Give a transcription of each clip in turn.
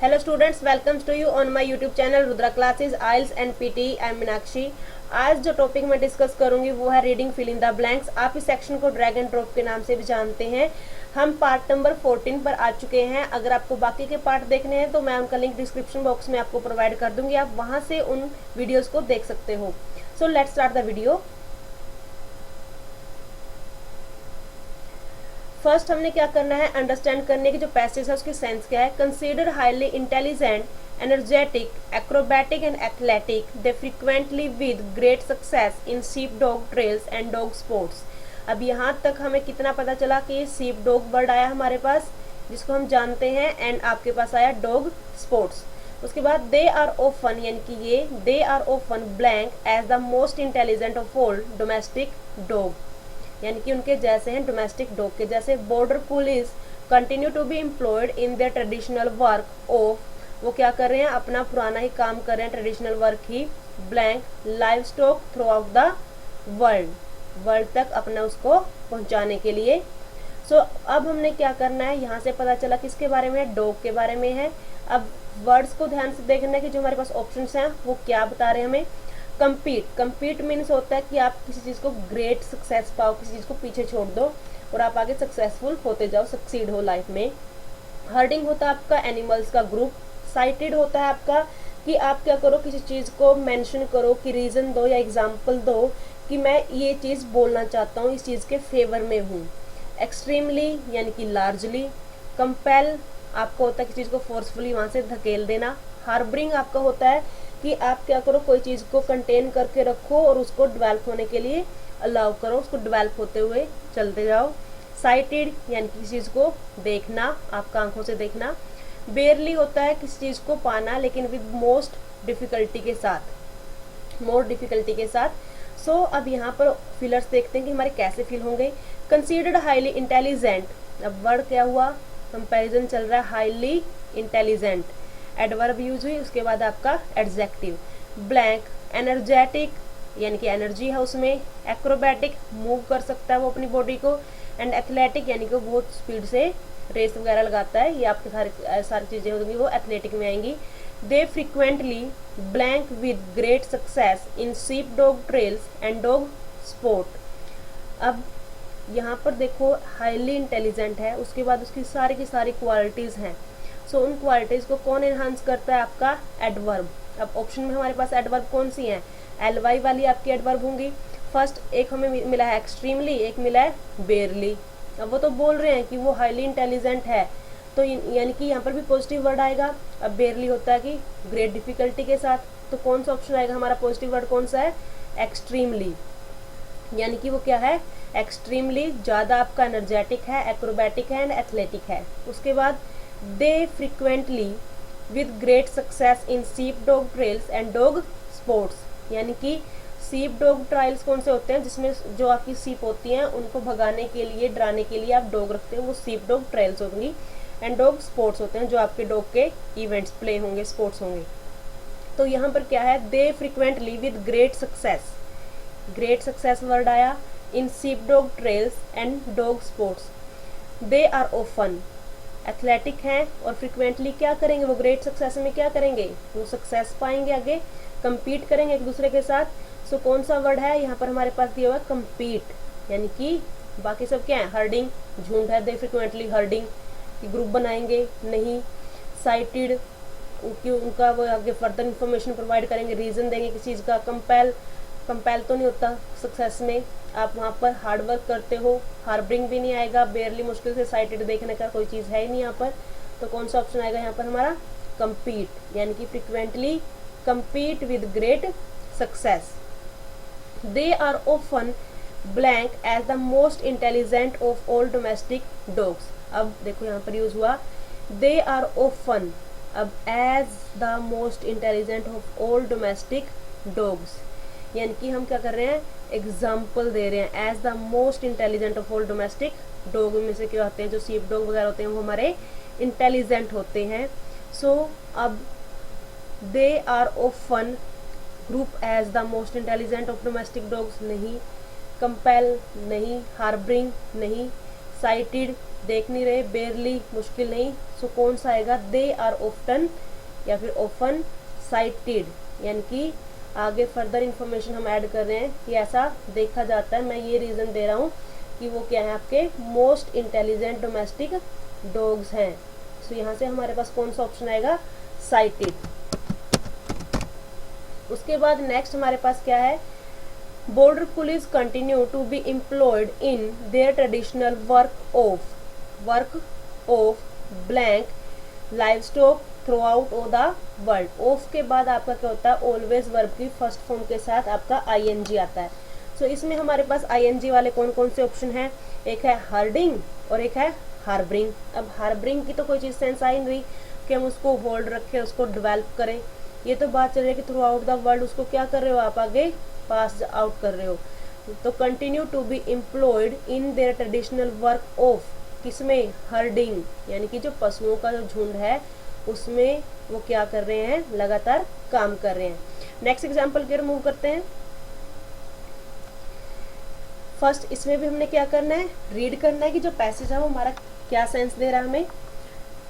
Hello students, welcomes to you on my YouTube channel Rudra classes IELTS and PTE. I am Meenakshi. आज जो topic मैं discuss करूंगी वो है reading fill in the blanks. आप इस सेक्शन को ड्रैग एंड ड्रॉप के नाम से भी जानते हैं। हम पार्ट नंबर 14 पर आ चुके हैं। अगर आपको बाकी के पार्ट देखने हैं तो मैं उनका लिंक डिस्क्रिप्शन बॉक्स में आपको प्रोवाइड कर दूंगी, आप वहां से उन वीडियोज को देख सकते हो। So let's start the video. First हमने क्या करना है, अंडरस्टैंड करने की जो पैसेज है उसकी सेंस क्या है। Consider highly intelligent, energetic, acrobatic and athletic, they frequently with great success in sheep dog trails and dog sports. अब यहाँ तक हमें कितना पता चला कि शीप डॉग वर्ड आया हमारे पास जिसको हम जानते हैं, एंड आपके पास आया डॉग स्पोर्ट्स। उसके बाद दे आर ऑफन, यानी कि ये they are often blank as the most intelligent of all domestic dog, यानी कि उनके जैसे हैं डोमेस्टिक डॉग के जैसे। Border police continue to be employed in their traditional work of, वो क्या कर रहे हैं, अपना पुराना ही काम कर रहे हैं, traditional work he. Blank livestock through out the world तक अपना उसको पहुंचाने के लिए। सो अब हमने क्या करना है, यहाँ से पता चला किसके बारे में है, डॉग के बारे में है। अब वर्ड्स को ध्यान से देखना है कि जो हमारे पास ऑप्शंस हैं वो क्या बता रहे हैं हमें। कंपीट मीन्स होता है कि आप किसी चीज़ को ग्रेट सक्सेस पाओ, किसी चीज़ को पीछे छोड़ दो और आप आगे सक्सेसफुल होते जाओ, सक्सीड हो लाइफ में। हर्डिंग होता है आपका एनिमल्स का ग्रुप। साइटेड होता है आपका कि आप क्या करो, किसी चीज़ को मेंशन करो कि रीज़न दो या एग्जाम्पल दो कि मैं ये चीज़ बोलना चाहता हूँ, इस चीज़ के फेवर में हूँ। एक्सट्रीमली यानी कि लार्जली। कंपेल आपका होता है किसी चीज़ को फोर्सफुली वहाँ से धकेल देना। हार्बरिंग आपका होता है कि आप क्या करो, कोई चीज़ को कंटेन करके रखो और उसको डेवलप होने के लिए अलाउ करो, उसको डेवलप होते हुए चलते जाओ। साइटेड यानी किसी चीज़ को देखना, आपका आंखों से देखना। बेयरली होता है किसी चीज़ को पाना लेकिन विद मोस्ट डिफिकल्टी के साथ, मोर डिफिकल्टी के साथ। सो अब यहाँ पर फिलर्स देखते हैं कि हमारे कैसे फिल होंगे। कंसीडर्ड हाईली इंटेलिजेंट, अब वर्ड क्या हुआ, कंपैरिजन चल रहा है, हाईली इंटेलिजेंट, एडवर्ब यूज हुई, उसके बाद आपका एडजेक्टिव। ब्लैंक एनर्जेटिक यानी कि एनर्जी है उसमें। एक्रोबैटिक मूव कर सकता है वो अपनी बॉडी को। एंड एथलेटिक यानी कि बहुत स्पीड से रेस वगैरह लगाता है, ये आपकी सारी चीज़ें होंगी वो एथलेटिक में आएंगी। They frequently blank with great success in sheep dog trails and dog sport. अब यहाँ पर देखो हाईली इंटेलिजेंट है, उसके बाद उसकी सारी की सारी क्वालिटीज़ हैं। सो उन क्वालिटीज़ को कौन एनहांस करता है, आपका एडवर्ब। अब ऑप्शन में हमारे पास एडवर्ब कौन सी हैं, एलवाई वाली आपकी एडवर्ब होंगी। फर्स्ट एक हमें मिला है एक्सट्रीमली, एक मिला है बेयरली। अब वो तो बोल रहे हैं कि वो हाईली इंटेलिजेंट है, तो यानी कि यहाँ पर भी पॉजिटिव वर्ड आएगा। अब बेयरली होता है कि ग्रेट डिफिकल्टी के साथ, तो कौन सा ऑप्शन आएगा हमारा पॉजिटिव वर्ड, कौन सा है, एक्सट्रीमली, यानी कि वो क्या है, एक्सट्रीमली ज़्यादा आपका एनर्जेटिक है, एक्रोबैटिक है एंड एथलेटिक है। उसके बाद they frequently with great success in sheep dog trails and dog sports, यानी कि शीप डॉग ट्रायल्स कौन से होते हैं, जिसमें जो आपकी शीप होती हैं उनको भगाने के लिए, डराने के लिए आप डॉग रखते हैं, वो शीप डॉग ट्रायल्स होंगी। एंड डॉग स्पोर्ट्स होते हैं जो आपके डॉग के इवेंट्स, प्ले होंगे, स्पोर्ट्स होंगे। तो यहाँ पर क्या है, they frequently with great success, great success word आया, in sheep dog trails and dog sports. They are often athletic हैं और फ्रिक्वेंटली क्या करेंगे, वो ग्रेट सक्सेस में क्या करेंगे, वो सक्सेस पाएंगे, आगे compete करेंगे एक दूसरे के साथ। सो कौन सा वर्ड है यहाँ पर हमारे पास दिया हुआ है, compete, यानी कि बाकी सब क्या है, हर्डिंग, झुंड है, दे फ्रिक्वेंटली हर्डिंग, ग्रुप बनाएंगे नहीं। साइटेड उनका वो आगे फर्दर इन्फॉर्मेशन प्रोवाइड करेंगे, रीजन देंगे किसी चीज़ का। कंपेल तो नहीं होता सक्सेस में, आप वहाँ पर हार्डवर्क करते हो, हार्बरिंग भी नहीं आएगा, बेयरली मुश्किल से साइटेड देखने का कोई चीज़ है ही नहीं यहाँ पर। तो कौन सा ऑप्शन आएगा यहाँ पर हमारा, compete, यानी कि frequently compete with great success. They are often blank as the most intelligent of all domestic dogs. अब देखो यहाँ पर यूज हुआ they are often, अब as the most intelligent of all domestic dogs, यानी कि हम क्या कर रहे हैं, एग्जाम्पल दे रहे हैं। As the most intelligent of all domestic dog में से क्या होते हैं, जो शीप डॉग वगैरह होते हैं वो हमारे इंटेलिजेंट होते हैं। सो अब they are often group as the most intelligent of domestic dogs नहीं, कंपेल नहीं, हार्बरिंग नहीं, साइटेड देख नहीं रहे, बेयरली मुश्किल नहीं, सो कौन सा आएगा, दे आर ऑफ्टन या फिर ऑफन साइटेड, यानी कि आगे फर्दर इंफॉर्मेशन हम ऐड कर रहे हैं कि ऐसा देखा जाता है। मैं ये रीज़न दे रहा हूँ कि वो क्या है, आपके मोस्ट इंटेलिजेंट डोमेस्टिक डॉग्स हैं। सो यहाँ से हमारे पास कौन सा ऑप्शन आएगा, साइटेड। उसके बाद नेक्स्ट हमारे पास क्या है, border police continue to be employed in their traditional work of blank livestock throughout of the world. Of के बाद आपका क्या होता है, ऑलवेज वर्ब की फर्स्ट फॉर्म के साथ आपका आईएनजी आता है। सो इसमें हमारे पास आईएनजी वाले कौन कौन से ऑप्शन हैं, एक है हर्डिंग और एक है हार्बरिंग। अब हार्बरिंग की तो कोई चीज़ सेंस आई नहीं कि हम उसको होल्ड रखें, उसको डेवलप करें, ये तो बात चल रही है कि थ्रू आउट द वर्ल्ड उसको क्या कर रहे हो आप, आगे पास आउट कर रहे हो। तो continue to be employed in their traditional work of, किसमें, हर्डिंग, यानी कि जो पशुओं का जो झुंड है उसमें वो क्या कर रहे हैं, लगातार काम कर रहे हैं। नेक्स्ट एग्जाम्पल की मूव करते हैं। फर्स्ट इसमें भी हमने क्या करना है, रीड करना है कि जो पैसेज है वो हमारा क्या सेंस दे रहा है हमें।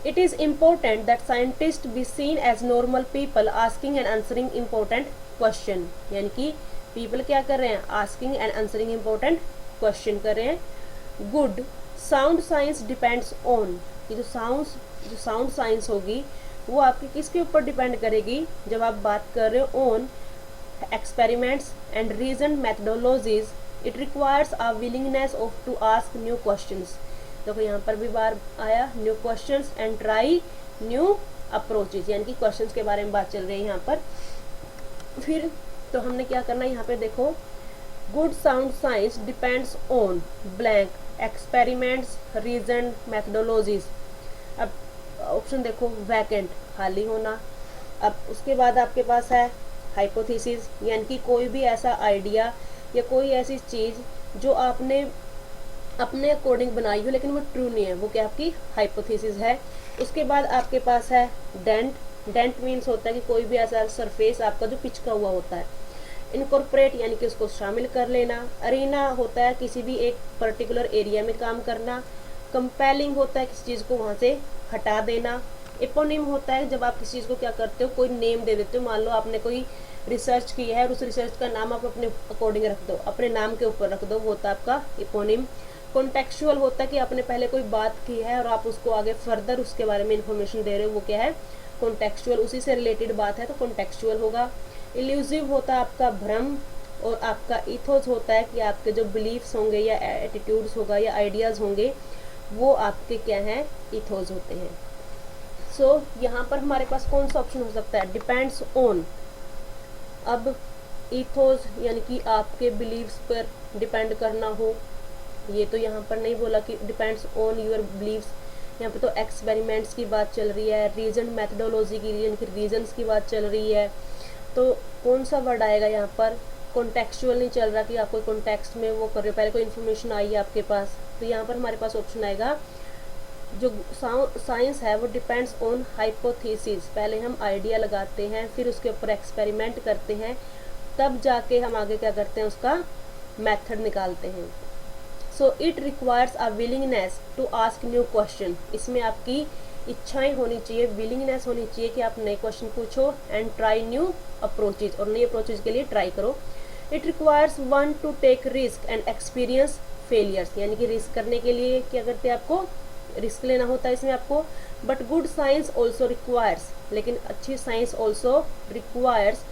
It is important that scientist be seen as normal people asking and answering important question, यानी कि पीपल क्या कर रहे हैं, asking and answering important question कर रहे हैं। Good sound science depends on, कि जो साउंड साइंस होगी वो आपकी किसके ऊपर डिपेंड करेगी, जब आप बात कर रहे हो on experiments and reason methodologies, it requires a willingness of to ask new questions. देखो यहाँ पर भी बार आया new questions and try new approaches, यानी कि क्वेश्चंस के बारे में बात चल रही है यहाँ पर। फिर तो हमने क्या करना है यहाँ पे, देखो good sound science depends on blank experiments reason methodologies. अब ऑप्शन देखो, वैकेंट खाली होना। अब उसके बाद आपके पास है हाइपोथेसिस, यानी कि कोई भी ऐसा आइडिया या कोई ऐसी चीज़ जो आपने अपने अकॉर्डिंग बनाई हो लेकिन वो ट्रू नहीं है, वो क्या आपकी हाइपोथेसिस है। उसके बाद आपके पास है डेंट मीन्स होता है कि कोई भी ऐसा सरफेस आपका जो पिचका हुआ होता है। इनकॉर्पोरेट यानी कि उसको शामिल कर लेना। अरीना होता है किसी भी एक पर्टिकुलर एरिया में काम करना। कंपेलिंग होता है किसी चीज़ को वहाँ से हटा देना। एपोनिम होता है जब आप किसी चीज़ को क्या करते हो, कोई नेम दे देते हो। मान लो आपने कोई रिसर्च की है और उस रिसर्च का नाम आप अपने अकॉर्डिंग रख दो, अपने नाम के ऊपर रख दो, वो होता है आपका एपोनिम। कॉन्टेक्चुअल होता है कि आपने पहले कोई बात की है और आप उसको आगे फर्दर उसके बारे में इंफॉर्मेशन दे रहे हो, वो क्या है, कॉन्टेक्चुअल, उसी से रिलेटेड बात है तो कॉन्टेक्चुअल होगा। इल्यूसिव होता है आपका भ्रम, और आपका इथोस होता है कि आपके जो बिलीफ्स होंगे या एटीट्यूड्स होगा या आइडियाज़ होंगे वो आपके क्या हैं, इथोस होते हैं। सो यहाँ पर हमारे पास कौन सा ऑप्शन हो सकता है, डिपेंड्स ऑन। अब इथोस यानी कि आपके बिलीव्स पर डिपेंड करना हो, ये तो यहाँ पर नहीं बोला कि डिपेंड्स ऑन योर बिलीव्स, यहाँ पे तो एक्सपेरिमेंट्स की बात चल रही है, रीजन मेथडोलॉजी की, यानी कि रीजन्स की बात चल रही है। तो कौन सा वर्ड आएगा यहाँ पर, कॉन्टेक्चुअल नहीं चल रहा कि आप कोई कॉन्टेक्स्ट में वो कर रहे हो, पहले कोई इन्फॉर्मेशन आई है आपके पास, तो यहाँ पर हमारे पास ऑप्शन आएगा जो साइंस है वो डिपेंड्स ऑन हाइपोथेसिस। पहले हम आइडिया लगाते हैं, फिर उसके ऊपर एक्सपेरिमेंट करते हैं, तब जाके हम आगे क्या करते हैं, उसका मेथड निकालते हैं। So it requires a willingness to ask new question. इसमें आपकी इच्छाएं होनी चाहिए, विलिंगनेस होनी चाहिए कि आप नए क्वेश्चन पूछो, एंड ट्राई न्यू अप्रोचेज, और नई अप्रोचेज के लिए ट्राई करो। It requires one to take risk and experience failures, यानी कि रिस्क करने के लिए क्या करते हैं, आपको रिस्क लेना होता है इसमें आपको। But good science also requires, लेकिन अच्छी science also requires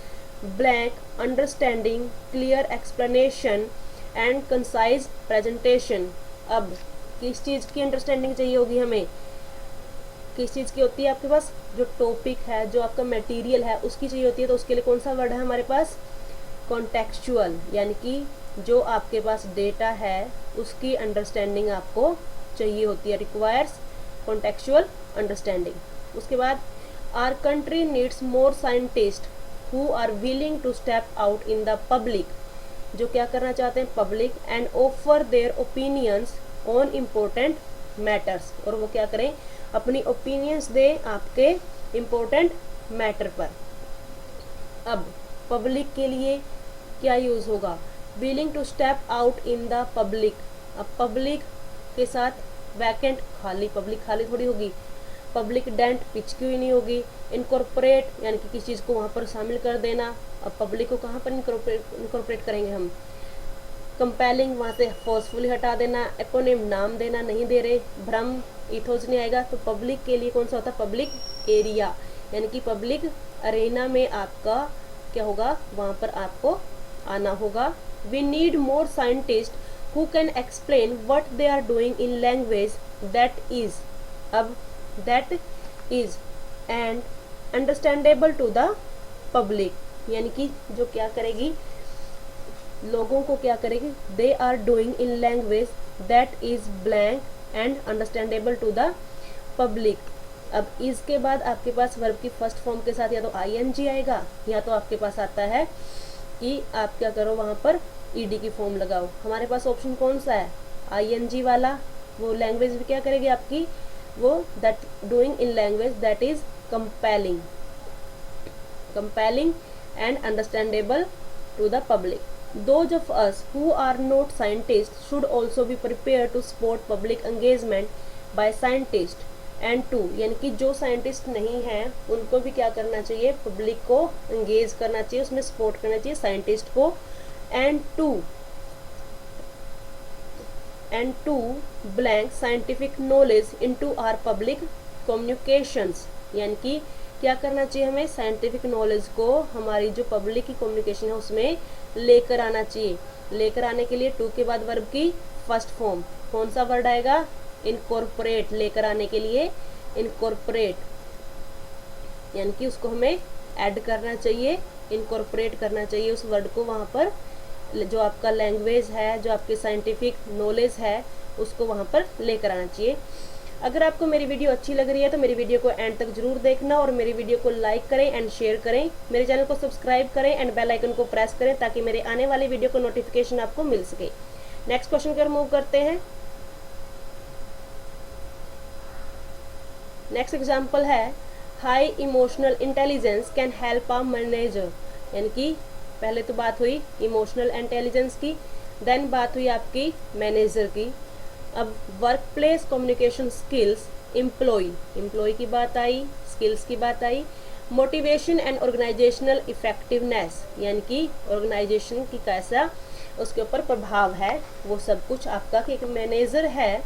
blank understanding, clear explanation and concise presentation. अब किस चीज़ की अंडरस्टैंडिंग चाहिए होगी हमें, किस चीज़ की होती है आपके पास, जो टॉपिक है, जो आपका मटेरियल है, उसकी चाहिए होती है। तो उसके लिए कौन सा वर्ड है हमारे पास, कॉन्टेक्चुअल, यानी कि जो आपके पास डेटा है उसकी अंडरस्टैंडिंग आपको चाहिए होती है, रिक्वायर्स कॉन्टेक्चुअल अंडरस्टैंडिंग। उसके बाद our country needs more scientist who are willing to step out in the public, जो क्या करना चाहते हैं, public, and offer their opinions on important matters, और वो क्या करें, अपनी ओपिनियंस दें आपके इम्पोर्टेंट मैटर पर। अब पब्लिक के लिए क्या यूज़ होगा, willing to step out in the public. अब पब्लिक के साथ वैकेंट खाली, पब्लिक खाली थोड़ी होगी। पब्लिक डेंट पिचकी हुई नहीं होगी। इनकॉर्पोरेट यानी कि किसी चीज़ को वहाँ पर शामिल कर देना। अब पब्लिक को कहाँ पर इनकॉर्पोरेट करेंगे हम? कंपेलिंग, वहाँ से फोर्सफुली हटा देना। एपोनिम, नाम देना, नहीं दे रहे। भ्रम, इथोज नहीं आएगा। तो पब्लिक के लिए कौन सा होता है? पब्लिक एरिया, यानी कि पब्लिक अरेना में आपका क्या होगा? वहाँ पर आपको आना होगा। We need more scientist who can explain what they are doing in language that is, अब that is and understandable to the public, यानी कि जो क्या करेगी, लोगों को क्या करेगी? They are doing in language that is blank and understandable to the public. अब इसके बाद आपके पास वर्ब की फर्स्ट फॉर्म के साथ या तो ing आएगा, या तो आपके पास आता है कि आप क्या करो, वहाँ पर ed की फॉर्म लगाओ। हमारे पास ऑप्शन कौन सा है? ing वाला। वो लैंग्वेज भी क्या करेगी आपकी? वो that doing in language that is compelling, compelling and understandable to the public. Those of us who are not scientists should also be prepared to support public engagement by scientists and to, यानी कि जो scientist नहीं हैं उनको भी क्या करना चाहिए? पब्लिक को एंगेज करना चाहिए, उसमें सपोर्ट करना चाहिए साइंटिस्ट को। and to blank scientific knowledge into our public communications, यानी कि क्या करना चाहिए हमें? साइंटिफिक नॉलेज को हमारी जो पब्लिक की कम्युनिकेशन है उसमें लेकर आना चाहिए। लेकर आने के लिए टू के बाद वर्ब की फर्स्ट फॉर्म कौन सा वर्ड आएगा? इनकॉर्पोरेट। लेकर आने के लिए इनकॉर्पोरेट, यानी कि उसको हमें ऐड करना चाहिए, इनकॉर्पोरेट करना चाहिए उस वर्ड को वहाँ पर। जो आपका लैंग्वेज है, जो आपकी साइंटिफिक नॉलेज है, उसको वहाँ पर लेकर आना चाहिए। अगर आपको मेरी वीडियो अच्छी लग रही है तो मेरी वीडियो को एंड तक जरूर देखना और मेरी वीडियो को लाइक करें एंड शेयर करें। मेरे चैनल को सब्सक्राइब करें एंड बेल आइकन को प्रेस करें ताकि मेरे आने वाली वीडियो को नोटिफिकेशन आपको मिल सके। नेक्स्ट क्वेश्चन की ओर मूव करते हैं। नेक्स्ट एग्जाम्पल है high emotional intelligence can help a manager, यानी कि पहले तो बात हुई इमोशनल इंटेलिजेंस की, देन बात हुई आपकी मैनेजर की। अब work place communication skills, employee की बात आई, स्किल्स की बात आई। मोटिवेशन एंड ऑर्गेनाइजेशनल इफेक्टिवनेस, यानी कि ऑर्गेनाइजेशन की कैसा उसके ऊपर प्रभाव है, वो सब कुछ आपका कि एक मैनेजर है।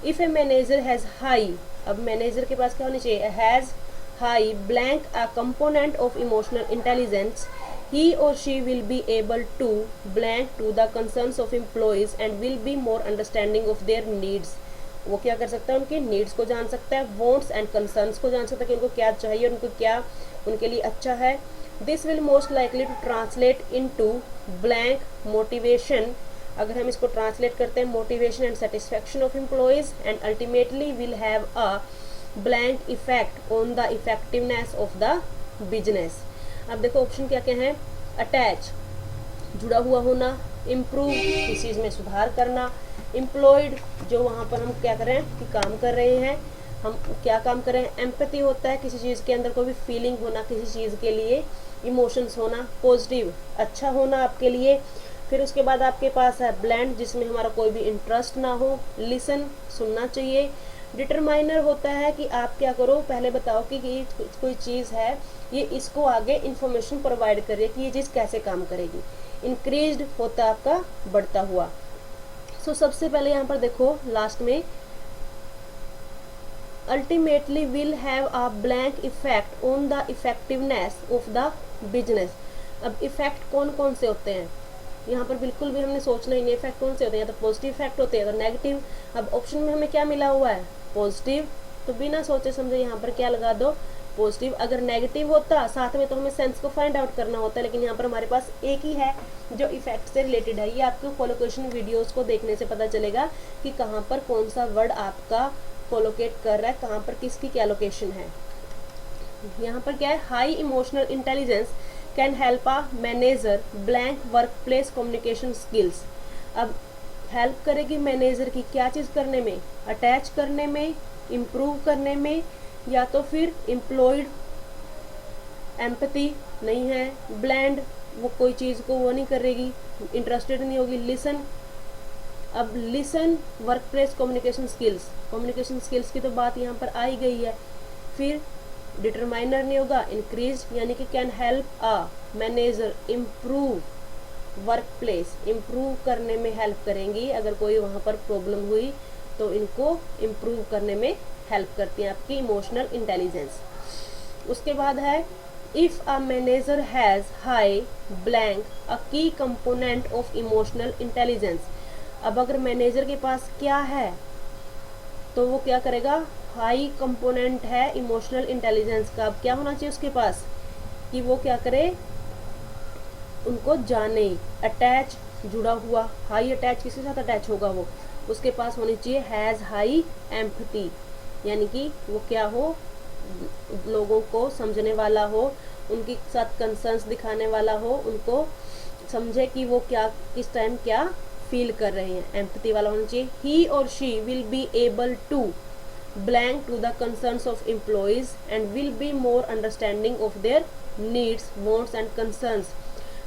If a manager has high, अब मैनेजर के पास क्या होनी चाहिए? Has high blank a component of emotional intelligence, he or she will be able to blank to the concerns of employees and will be more understanding of their needs। वो क्या कर सकता है? उनके नीड्स को जान सकता है, wants and concerns को जान सकता है कि उनको क्या चाहिए, उनको क्या उनके लिए अच्छा है। This will most likely to translate into blank motivation, अगर हम इसको ट्रांसलेट करते हैं motivation and satisfaction of employees and ultimately will have a blank effect on the effectiveness of the business। अब देखो ऑप्शन क्या क्या है? अटैच, जुड़ा हुआ होना। इम्प्रूव, किसी चीज़ में सुधार करना। एम्प्लॉयड, जो वहाँ पर हम क्या कर रहे हैं कि काम कर रहे हैं, हम क्या काम कर रहे हैं। एम्पैथी होता है किसी चीज़ के अंदर कोई भी फीलिंग होना किसी चीज़ के लिए, इमोशंस होना। पॉजिटिव, अच्छा होना आपके लिए। फिर उसके बाद आपके पास है ब्लैंड, जिसमें हमारा कोई भी इंटरेस्ट ना हो। लिसन, सुनना चाहिए। डिटरमाइनर होता है कि आप क्या करो, पहले बताओ कि कोई चीज़ है, ये इसको आगे इंफॉर्मेशन प्रोवाइड कर रही है कि ये चीज़ कैसे काम करेगी। इंक्रीज्ड होता है आपका बढ़ता हुआ। सो सबसे पहले यहाँ पर देखो लास्ट में ultimately will have a blank effect on the effectiveness of the business. अब इफेक्ट कौन कौन से होते हैं यहाँ पर बिल्कुल भी हमने सोचना ही नहीं। इफेक्ट कौन से होते हैं? या तो पॉजिटिव इफेक्ट होते हैं, तो नेगेटिव। अब ऑप्शन में हमें क्या मिला हुआ है? पॉजिटिव, तो बिना सोचे समझे यहाँ पर क्या लगा दो? पॉजिटिव। अगर नेगेटिव होता साथ में तो हमें सेंस को फाइंड आउट करना होता है, लेकिन यहाँ पर हमारे पास एक ही है जो इफेक्ट से रिलेटेड है। ये आपको कोलोकेशन वीडियोस को देखने से पता चलेगा कि कहाँ पर कौन सा वर्ड आपका कोलोकेट कर रहा है, कहाँ पर किसकी क्या लोकेशन है। यहाँ पर क्या है? High emotional intelligence can help a manager blank work place communication skills. अब हेल्प करेगी मैनेजर की क्या चीज़ करने में? अटैच करने में, इम्प्रूव करने में, या तो फिर एम्प्लॉयड। एम्पैथी नहीं है। ब्लैंड, वो कोई चीज़ को वो नहीं करेगी, इंटरेस्टेड नहीं होगी। लिसन, अब listen, work place communication skills की तो बात यहाँ पर आ ही गई है। फिर डिटरमाइनर नहीं होगा, इंक्रीज यानी कि can help a manager improve work place, improve करने में हेल्प करेंगी। अगर कोई वहाँ पर प्रॉब्लम हुई तो इनको इम्प्रूव करने में हेल्प करती हैं आपकी इमोशनल इंटेलिजेंस। उसके बाद है if a manager has high blank a key component of emotional intelligence. अब अगर मैनेजर के पास क्या है तो वो क्या करेगा, हाई कंपोनेंट है इमोशनल इंटेलिजेंस का। अब क्या होना चाहिए उसके पास कि वो क्या करे, उनको जाने, अटैच, जुड़ा हुआ, हाई अटैच, किसके साथ अटैच होगा वो, उसके पास होनी चाहिए हैज हाई एम्पैथी, यानी कि वो क्या हो, लोगों को समझने वाला हो, उनके साथ कंसर्न्स दिखाने वाला हो, उनको समझे कि वो क्या किस टाइम क्या फील कर रहे हैं, एम्पैथी वाला होना चाहिए। He or she will be able to blank to the concerns of employees and will be more understanding of their needs, wants and concerns।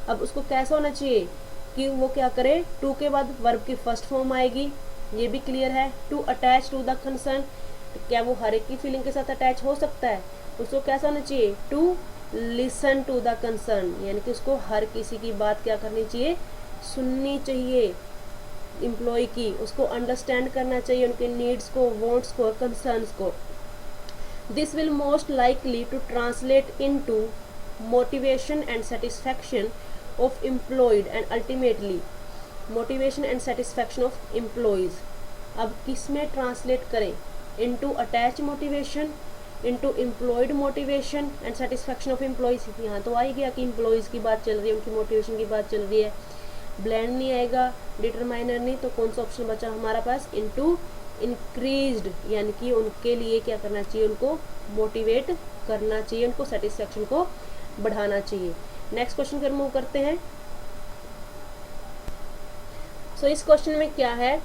अब उसको कैसा होना चाहिए कि वो क्या करे, टू के बाद वर्ब की फर्स्ट फॉर्म आएगी, ये भी क्लियर है। To attach to the concern, क्या वो हर एक की फीलिंग के साथ अटैच हो सकता है, उसको कैसा होना चाहिए, to listen to the concern, यानी कि उसको हर किसी की बात क्या करनी चाहिए, सुननी चाहिए एम्प्लॉय की, उसको अंडरस्टैंड करना चाहिए उनके नीड्स को, वांट्स को, कंसर्न्स को। This will most likely to translate into motivation and satisfaction of employed and ultimately motivation and satisfaction of employees. अब किस में ट्रांसलेट करें, into attach motivation, into employed motivation and satisfaction of employees. यहाँ तो आ ही गया कि employees की बात चल रही है, उनकी मोटिवेशन की बात चल रही है। ब्लेंड नहीं आएगा, डिटरमाइनर नहीं, तो कौन सा ऑप्शन बचा हमारा पास, इनटू इंक्रीज्ड, यानी कि उनके लिए क्या करना चाहिए, उनको मोटिवेट करना चाहिए, उनको सेटिस्फैक्शन को बढ़ाना चाहिए। नेक्स्ट क्वेश्चन पर मूव करते हैं। सो इस क्वेश्चन में क्या है,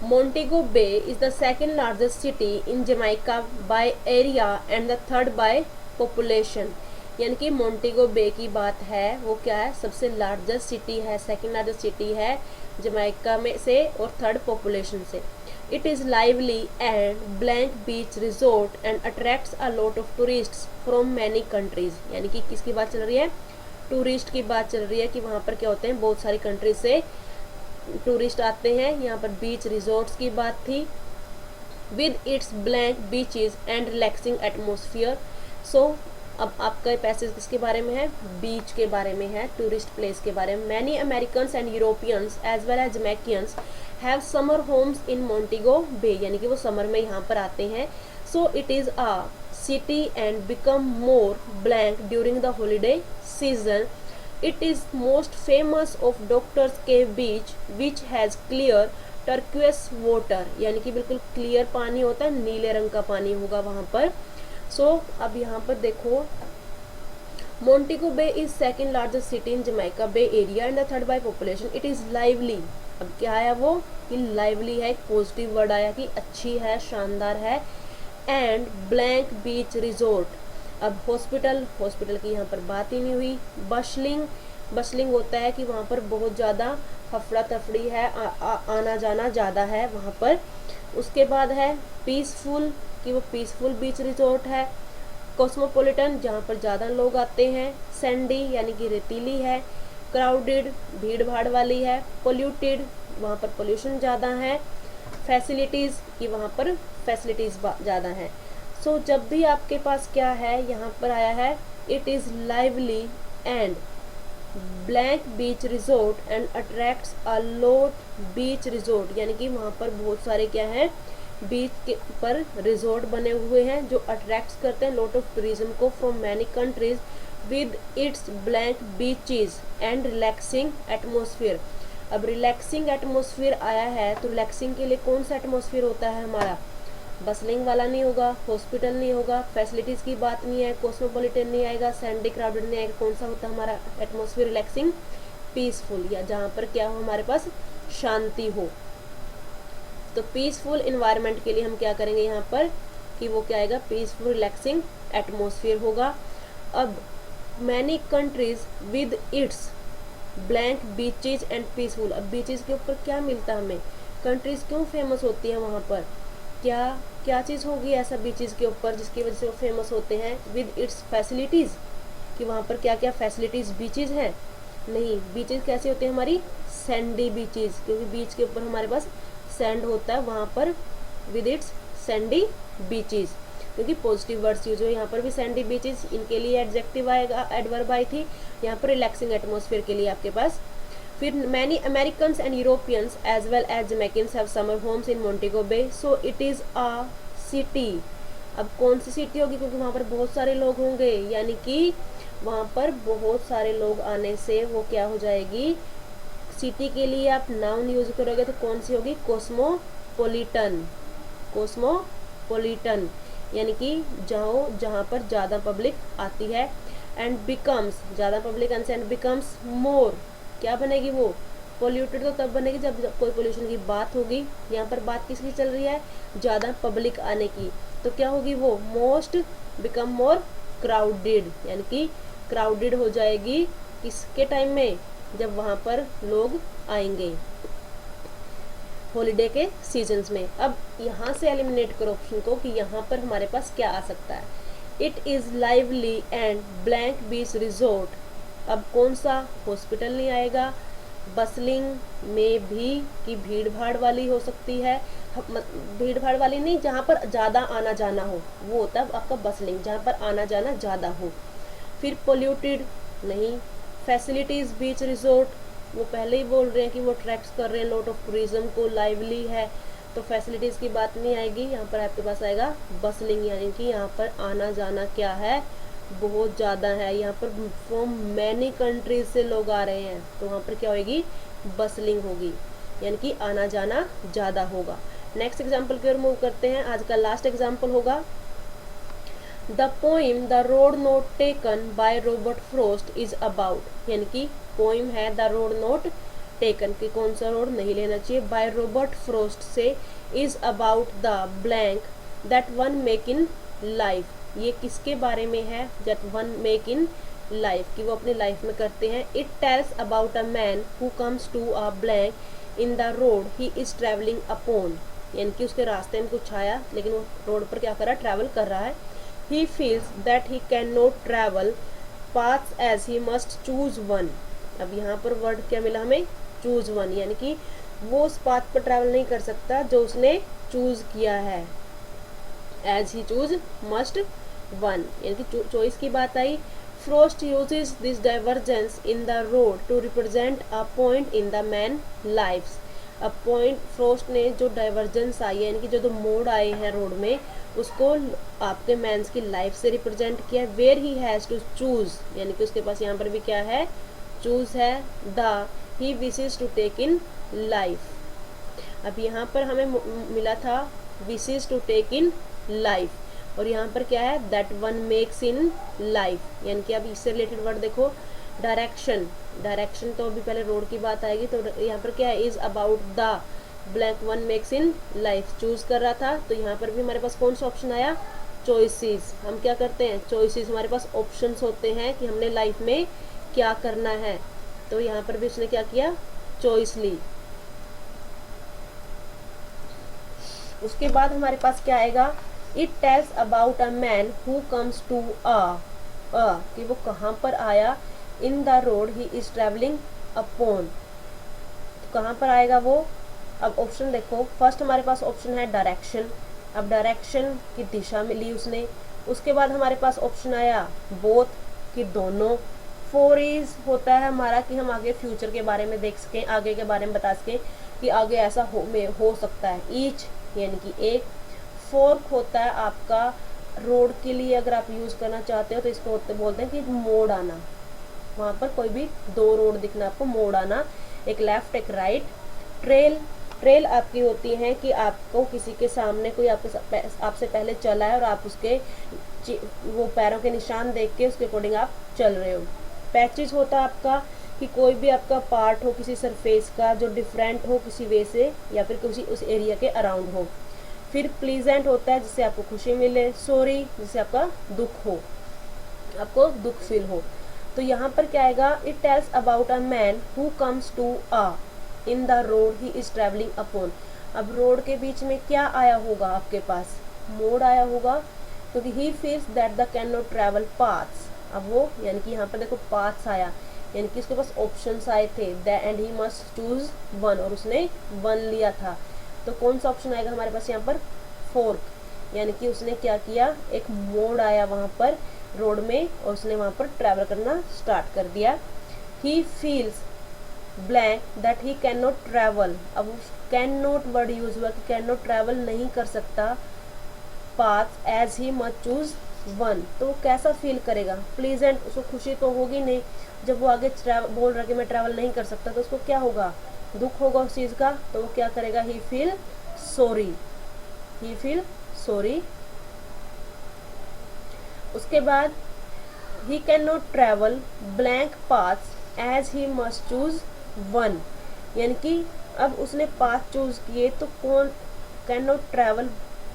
Montego Bay is the second largest city in Jamaica by area and the third by population. यानी कि मोंटेगो बे की बात है, वो क्या है, सबसे लार्जेस्ट सिटी है, सेकेंड लार्जेस्ट सिटी है जमैका में से और थर्ड पॉपुलेशन से। It is lively and blank beach resort and attracts a lot of tourists from many countries. यानी कि किसकी बात चल रही है, टूरिस्ट की बात चल रही है कि वहाँ पर क्या होते हैं, बहुत सारी कंट्रीज से टूरिस्ट आते हैं। यहाँ पर बीच रिजोर्ट्स की बात थी, with its blank beaches and relaxing atmosphere. So अब आपका पैसेज किसके बारे में है, बीच के बारे में है, टूरिस्ट प्लेस के बारे में। Many Americans and Europeans as well as Jamaicans have summer homes in Montego Bay, यानी कि वो समर में यहाँ पर आते हैं। So it is a city and become more blank during the holiday season. It is most famous of Doctor's Cave Beach which has clear turquoise water, यानी कि बिल्कुल क्लियर पानी होता है, नीले रंग का पानी होगा वहाँ पर। सो अब यहाँ पर देखो, Montego Bay is second largest city in Jamaica bay area and the third by population. It is lively, अब क्या आया वो कि लाइवली है, एक पॉजिटिव वर्ड आया कि अच्छी है, शानदार है। एंड ब्लैंक बीच रिजोर्ट, अब हॉस्पिटल की यहाँ पर बात ही नहीं हुई। बशलिंग होता है कि वहाँ पर बहुत ज़्यादा हफड़ा तफड़ी है, आना जाना ज़्यादा है वहाँ पर। उसके बाद है पीसफुल, कि वो पीसफुल बीच रिजोर्ट है। कॉस्मोपॉलिटन, जहाँ पर ज़्यादा लोग आते हैं। सैंडी, यानी कि रेतीली है। क्राउडेड, भीड़ भाड़ वाली है। पोल्यूटेड, वहाँ पर पोल्यूशन ज़्यादा है। फैसिलिटीज़, कि वहाँ पर फैसिलिटीज़ ज़्यादा है। सो जब भी आपके पास क्या है, यहाँ पर आया है it is lively and blank beach resort and attracts a lot beach resort, यानी कि वहाँ पर बहुत सारे क्या है, बीच के पर रिजोर्ट बने हुए हैं जो अट्रैक्ट करते हैं लॉट ऑफ टूरिज्म को from many countries with its blank beaches and relaxing atmosphere. अब रिलैक्सिंग एटमोसफियर आया है, तो रिलैक्सिंग के लिए कौन सा एटमोसफियर होता है हमारा, बसलिंग वाला नहीं होगा, हॉस्पिटल नहीं होगा, फैसिलिटीज़ की बात नहीं है, कॉस्मोपॉलिटन नहीं आएगा, सैंडी क्राउडेड नहीं आएगा। कौन सा होता है हमारा एटमोसफियर, रिलैक्सिंग, पीसफुल, या जहाँ पर क्या हो, हमारे पास शांति हो। तो पीसफुल इन्वायरमेंट के लिए हम क्या करेंगे यहाँ पर कि वो क्या आएगा, पीसफुल रिलैक्सिंग एटमोसफियर होगा। अब many countries with its blank beaches and peaceful, अब बीचेज के ऊपर क्या मिलता है हमें, कंट्रीज क्यों फेमस होती हैं वहाँ पर, क्या क्या चीज़ होगी ऐसा बीचेस के ऊपर जिसकी वजह से वो फेमस होते हैं, विद इट्स फैसिलिटीज़, कि वहाँ पर क्या क्या फैसिलिटीज़ बीचेस हैं। नहीं, बीचेस कैसे होते हैं हमारी, सैंडी बीचेस, क्योंकि बीच के ऊपर हमारे पास सैंड होता है वहाँ पर, विद इट्स सैंडी बीचेस, क्योंकि पॉजिटिव वर्ड्स यूज हो। यहाँ पर भी सैंडी बीचेस, इनके लिए एडजेक्टिव आएगा, एडवर्ब आई थी। यहाँ पर रिलैक्सिंग एटमॉस्फेयर के लिए आपके पास। फिर many Americans and Europeans as well as Jamaicans have summer homes in Montego Bay, so it is a city. अब कौन सी सिटी होगी, क्योंकि वहाँ पर बहुत सारे लोग होंगे, यानी कि वहाँ पर बहुत सारे लोग आने से वो क्या हो जाएगी, सिटी के लिए आप नाउन यूज करोगे तो कौन सी होगी, कॉस्मोपोलिटन। कॉस्मोपोलिटन यानी कि जहाँ पर ज़्यादा पब्लिक आती है। एंड बिकम्स, ज़्यादा पब्लिक आने से एंड बिकम्स मोर, क्या बनेगी वो, पोल्यूटेड तो तब बनेगी जब कोई पोल्यूशन की बात होगी। यहाँ पर बात किसकी चल रही है, ज़्यादा पब्लिक आने की, तो क्या होगी वो, मोस्ट बिकम मोर क्राउडेड, यानी कि क्राउडेड हो जाएगी किसके टाइम में, जब वहाँ पर लोग आएंगे हॉलीडे के सीजन्स में। अब यहाँ से एलिमिनेट करो ऑप्शन को कि यहाँ पर हमारे पास क्या आ सकता है, it is lively and blank beach resort. अब कौन सा, हॉस्पिटल नहीं आएगा, बसलिंग में भी कि भीड़ भाड़ वाली हो सकती है, भीड़ भाड़ वाली नहीं, जहाँ पर ज़्यादा आना जाना हो वो होता है आपका बसलिंग, जहाँ पर आना जाना ज़्यादा हो। फिर पोल्यूटेड नहीं, फैसिलिटीज़ बीच रिजोर्ट, वो पहले ही बोल रहे हैं कि वो अट्रैक्ट कर रहे हैं लॉट ऑफ टूरिज्म को, लाइवली है, तो फैसिलिटीज़ की बात नहीं आएगी। यहाँ पर आपके पास आएगा बसलिंग, यानी कि यहाँ पर आना जाना क्या है, बहुत ज़्यादा है, यहाँ पर फ्रॉम मैनी कंट्रीज से लोग आ रहे हैं, तो वहाँ पर क्या होगी, बसलिंग होगी, यानी कि आना जाना ज़्यादा होगा। नेक्स्ट एग्जाम्पल की ओर मूव करते हैं। आज का लास्ट एग्जाम्पल होगा the poem the road not taken by Robert Frost is about, यानी कि पोइम है द रोड नोट टेकन, कि कौन सा रोड नहीं लेना चाहिए, बाय रॉबर्ट फ्रॉस्ट से, is about the blank that one make in life, ये किसके बारे में है, that one make in life, कि वो अपनी लाइफ में करते हैं। It tells about a man who comes to a blank in the road he is travelling upon, यानी कि उसके रास्ते में कुछ आया लेकिन वो रोड पर क्या कर रहा है, ट्रैवल कर रहा है। He feels that he cannot travel paths as he must choose one। अब यहाँ पर वर्ड क्या मिला हमें, choose one, यानी कि वो उस पाथ पर ट्रैवल नहीं कर सकता जो उसने चूज किया है, as he choose must one, यानी कि चॉइस की बात आई। Frost uses this divergence in the road to represent a point in the man's lives। अब पॉइंट, फ्रोस्ट ने जो डाइवर्जेंस आई है, यानी कि जो दो मोड़ आए हैं रोड में, उसको आपके मैंस की लाइफ से रिप्रेजेंट किया। Where he has to choose, यानी कि उसके पास यहाँ पर भी क्या है, चूज है। The he wishes to take in life, अब यहाँ पर हमें मिला था wishes to take in life, और यहाँ पर क्या है, that one makes in life, यानी कि अब इससे रिलेटेड वर्ड देखो, डायरेक्शन, डायरेक्शन तो अभी पहले रोड की बात आएगी, तो यहाँ पर क्या है, is about the blank one makes in life, choose कर रहा था, तो यहाँ पर भी हमारे पास कौन सा ऑप्शन आया, चॉइसेस। हम क्या करते हैं, चॉइसेस, हमारे पास ऑप्शंस होते हैं कि हमने लाइफ में क्या करना है, तो यहाँ पर भी उसने क्या किया, चॉइस ली। उसके बाद हमारे पास क्या आएगा, it tells about a man who comes to a, कि वो कहाँ पर आया, in the road he is travelling upon, तो कहाँ पर आएगा वो। अब ऑप्शन देखो, फर्स्ट हमारे पास ऑप्शन है डायरेक्शन, अब डायरेक्शन की दिशा मिली उसने। उसके बाद हमारे पास ऑप्शन आया बोथ, कि दोनों। फोर इज होता है हमारा कि हम आगे फ्यूचर के बारे में देख सकें, आगे के बारे में बता सकें कि आगे ऐसा हो सकता है। ईच यानी कि एक। फोर्क होता है आपका रोड के लिए अगर आप यूज़ करना चाहते हो तो इसको बोलते हैं कि मोड़ आना, वहाँ पर कोई भी दो रोड दिखना आपको, मोड़ आना, एक लेफ्ट एक राइट। ट्रेल, ट्रेल आपकी होती है कि आपको किसी के सामने कोई आपसे पहले चला है और आप उसके वो पैरों के निशान देख के उसके अकॉर्डिंग आप चल रहे हो। पैचेज होता है आपका कि कोई भी आपका पार्ट हो किसी सरफेस का जो डिफरेंट हो किसी वे से या फिर किसी उस एरिया के अराउंड हो। फिर प्लीजेंट होता है जिससे आपको खुशी मिले। सॉरी जिससे आपका दुख हो, आपको दुख फील हो। तो यहाँ पर क्या आएगा, it tells about a man who comes to a, in the road he is travelling upon. अब रोड के बीच में क्या आया होगा आपके पास, मोड़ आया होगा, क्योंकि he feels that the can not travel paths. अब वो यानी कि यहाँ पर देखो पाथ्स आया, यानी कि उसके पास ऑप्शंस आए थे and he must choose one, और उसने वन लिया था। तो कौन सा ऑप्शन आएगा हमारे पास यहाँ पर, फोर्क, यानी कि उसने क्या किया, एक मोड़ आया वहाँ पर रोड में और उसने वहाँ पर ट्रैवल करना स्टार्ट कर दिया। He feels blank that he can not travel. अब कैन नॉट वर्ड यूज हुआ कि कैन नॉट ट्रैवल नहीं कर सकता path as he must choose one. तो वो कैसा फील करेगा, प्लीजेंट, उसको खुशी तो होगी नहीं। जब वो आगे बोल रहा कि मैं ट्रैवल नहीं कर सकता तो उसको क्या होगा, दुख होगा उस चीज़ का। तो वो क्या करेगा, he feel sorry, he feel sorry. उसके बाद he can not travel blank paths as he must choose one, यानी कि अब उसने पाथ चूज किए तो कौन, कैन नॉट ट्रैवल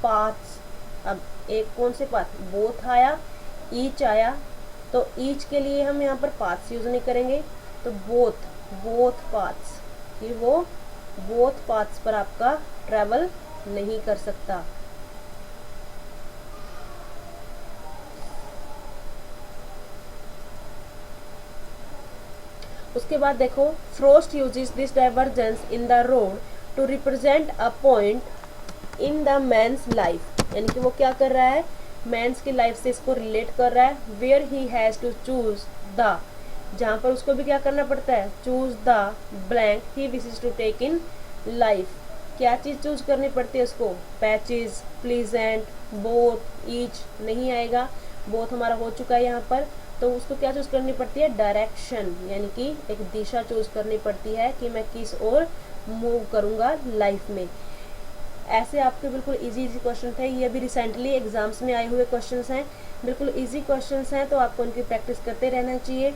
पाथ्स। अब एक कौन से पाथ, बोथ आया, ईच आया, तो ईच के लिए हम यहाँ पर पाथ्स यूज नहीं करेंगे, तो बोथ पाथ्स, कि वो बोथ पाथ्स पर आपका ट्रैवल नहीं कर सकता। उसके बाद देखो, Frost uses this divergence in the road to represent a point in the man's life, यानी कि वो क्या कर रहा है, मैन्स की लाइफ से इसको रिलेट कर रहा है। Where he has to choose the, जहाँ पर उसको भी क्या करना पड़ता है, choose the blank he wishes to take in life. क्या चीज़ चूज करनी पड़ती है उसको, पैचेस, प्लीजेंट, बोथ, ईच नहीं आएगा, बोथ हमारा हो चुका है यहाँ पर। तो उसको क्या चूज करनी पड़ती है, डायरेक्शन, यानी कि एक दिशा चूज करनी पड़ती है कि मैं किस ओर मूव करूँगा लाइफ में। ऐसे आपके बिल्कुल इजी क्वेश्चन थे, ये भी रिसेंटली एग्जाम्स में आए हुए क्वेश्चंस हैं, बिल्कुल इजी क्वेश्चंस हैं, तो आपको उनकी प्रैक्टिस करते रहना चाहिए।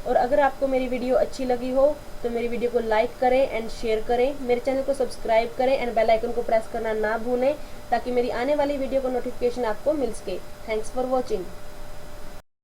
और अगर आपको मेरी वीडियो अच्छी लगी हो तो मेरी वीडियो को लाइक करें एंड शेयर करें, मेरे चैनल को सब्सक्राइब करें एंड बेल आइकन को प्रेस करना ना भूलें, ताकि मेरी आने वाली वीडियो को नोटिफिकेशन आपको मिल सके। Thanks for watching.